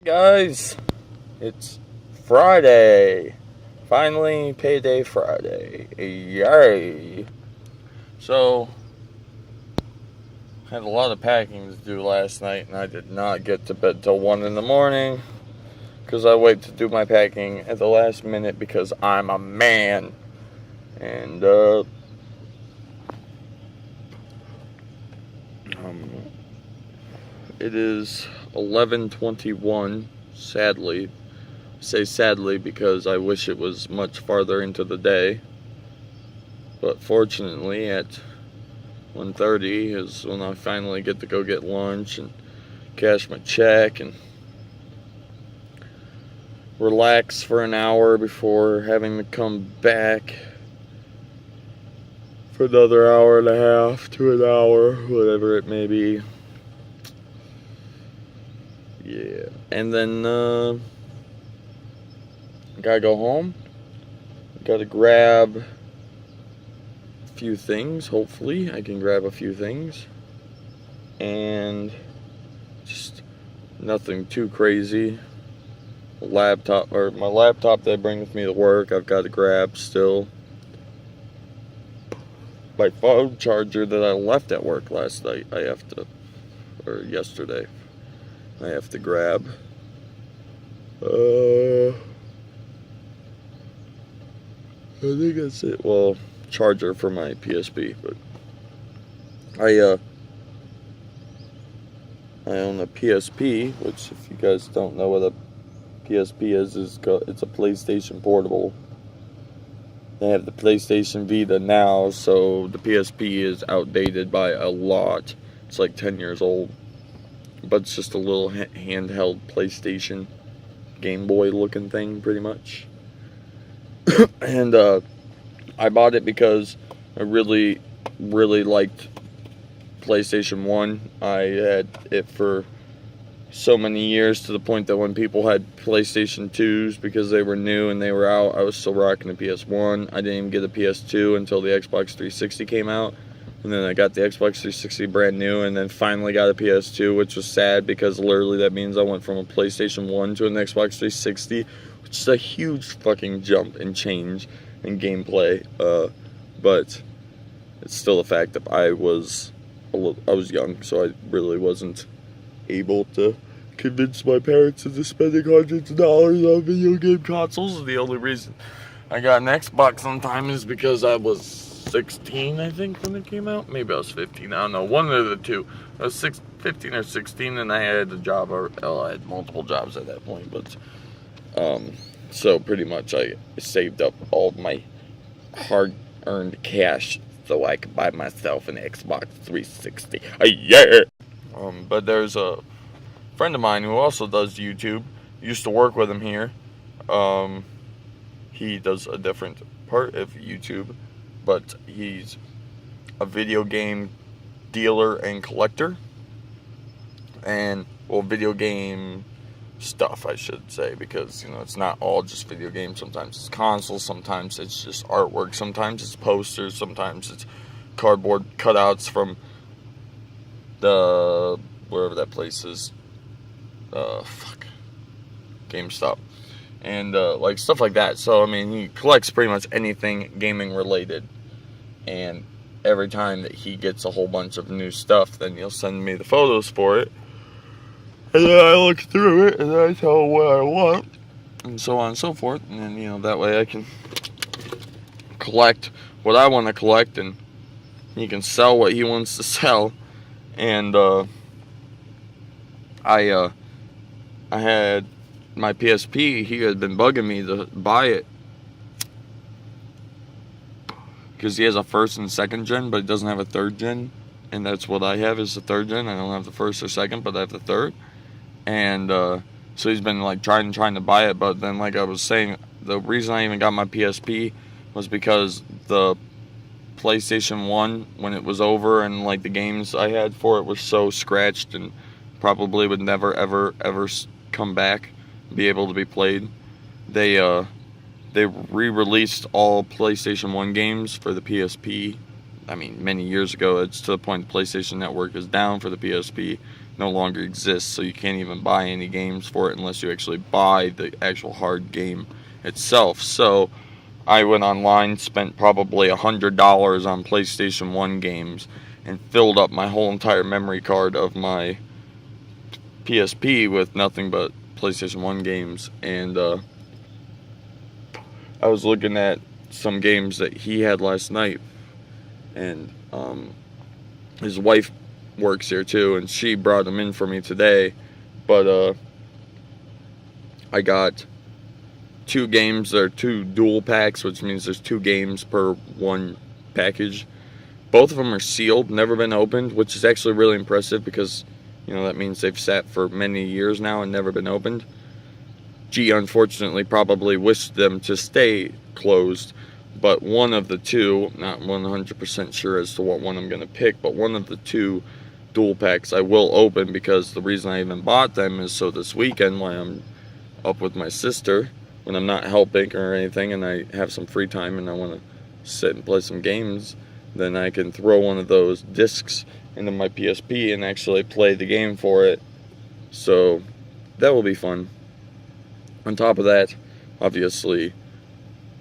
Guys, it's Friday. Finally, Payday Friday. Yay! So, had a lot of packing to do last night, and I did not get to bed till 1 in the morning because I wait to do my packing at the last minute because I'm a man. And it is 11:21. Sadly, I say sadly because I wish it was much farther into the day. But fortunately, at 1:30 is when I finally get to go get lunch and cash my check and relax for an hour before having to come back for another hour and a half to an hour, whatever it may be. Yeah. And then gotta go home. Gotta grab a few things. Hopefully I can grab a few things. And just nothing too crazy. My laptop that I bring with me to work, I've got to grab still. My phone charger that I left at work last night, yesterday, I have to grab. I think that's it. Well, charger for my PSP, but I own a PSP, which, if you guys don't know what a PSP is it's a PlayStation Portable. They have the PlayStation Vita now, so the PSP is outdated by a lot. It's like 10 years old, but it's just a little handheld PlayStation Game Boy looking thing, pretty much. And I bought it because I really, really liked PlayStation 1. I had it for so many years, to the point that when people had PlayStation 2s because they were new and they were out, I was still rocking the PS1. I didn't even get a PS2 until the Xbox 360 came out. And then I got the Xbox 360 brand new, and then finally got a PS2, which was sad because literally that means I went from a PlayStation 1 to an Xbox 360, which is a huge fucking jump and change in gameplay. But it's still the fact that I was young, so I really wasn't able to convince my parents into spending hundreds of dollars on video game consoles. The only reason I got an Xbox on time is because I was 16, I think, when it came out. Maybe I was 15, I don't know, one of the two. I was 15 or 16, and I had a job, I had multiple jobs at that point, but so pretty much I saved up all of my hard-earned cash so I could buy myself an Xbox 360. Yeah! But there's a friend of mine who also does YouTube. Used to work with him here. He does a different part of YouTube, but he's a video game dealer and collector. And, well, video game stuff, I should say, because, it's not all just video games. Sometimes it's consoles, sometimes it's just artwork, sometimes it's posters, sometimes it's cardboard cutouts from wherever that place is, GameStop, and like stuff like that. So I mean, he collects pretty much anything gaming related, and every time that he gets a whole bunch of new stuff, then he'll send me the photos for it, and then I look through it and I tell him what I want, and so on and so forth, and then that way I can collect what I want to collect, and he can sell what he wants to sell. And I had my PSP. He had been bugging me to buy it because he has a first and second gen, but he doesn't have a third gen. And that's what I have, is the third gen. I don't have the first or second, but I have the third. And so he's been like trying to buy it. But then, like I was saying, the reason I even got my PSP was because the PlayStation 1, when it was over, and like the games I had for it were so scratched and probably would never ever come back, be able to be played, they re-released all PlayStation 1 games for the PSP. I mean, many years ago. It's to the point the PlayStation Network is down for the PSP, no longer exists, so you can't even buy any games for it unless you actually buy the actual hard game itself. So I went online, spent probably $100 on PlayStation 1 games, and filled up my whole entire memory card of my PSP with nothing but PlayStation 1 games. And I was looking at some games that he had last night, and his wife works here too, and she brought them in for me today. But I got 2 games. They're 2 dual packs, which means there's 2 games per one package. Both of them are sealed, never been opened, which is actually really impressive because, that means they've sat for many years now and never been opened. G, unfortunately, probably wished them to stay closed, but one of the 2, not 100% sure as to what one I'm going to pick, but one of the 2 dual packs I will open, because the reason I even bought them is so this weekend when I'm up with my sister, when I'm not helping or anything and I have some free time and I want to sit and play some games, then I can throw one of those discs into my PSP and actually play the game for it. So that will be fun. On top of that, obviously,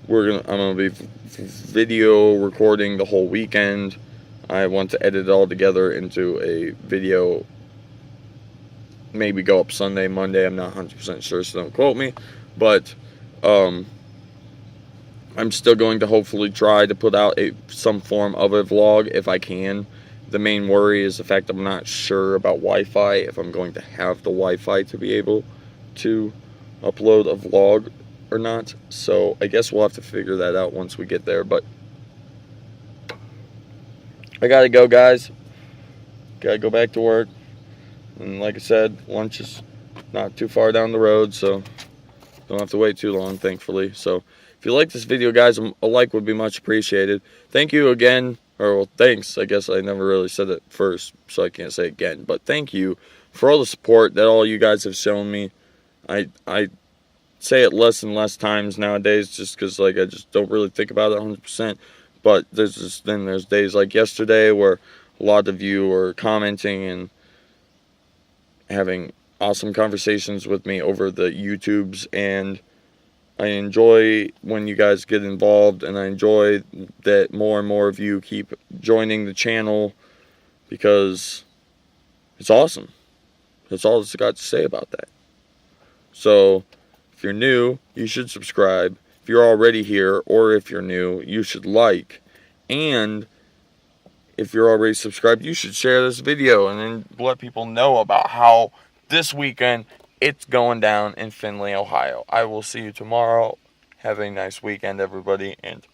I'm gonna be video recording the whole weekend. I want to edit it all together into a video. Maybe go up Sunday, Monday. I'm not 100% sure, so don't quote me. But I'm still going to hopefully try to put out some form of a vlog if I can. The main worry is the fact I'm not sure about Wi-Fi, if I'm going to have the Wi-Fi to be able to upload a vlog or not. So I guess we'll have to figure that out once we get there. But I gotta go, guys. Gotta go back to work. And like I said, lunch is not too far down the road, so don't have to wait too long, thankfully. So if you like this video, guys, a like would be much appreciated. Thank you again. Or, well, thanks. I guess I never really said it first, so I can't say it again. But thank you for all the support that all you guys have shown me. I say it less and less times nowadays just because, I just don't really think about it 100%. But there's days like yesterday where a lot of you are commenting and having awesome conversations with me over the YouTubes, and I enjoy when you guys get involved, and I enjoy that more and more of you keep joining the channel because it's awesome. That's all I've got to say about that. So, if you're new, you should subscribe. If you're already here, or if you're new, you should like. And if you're already subscribed, you should share this video and then let people know about how this weekend it's going down in Findlay, Ohio. I will see you tomorrow. Have a nice weekend, everybody, and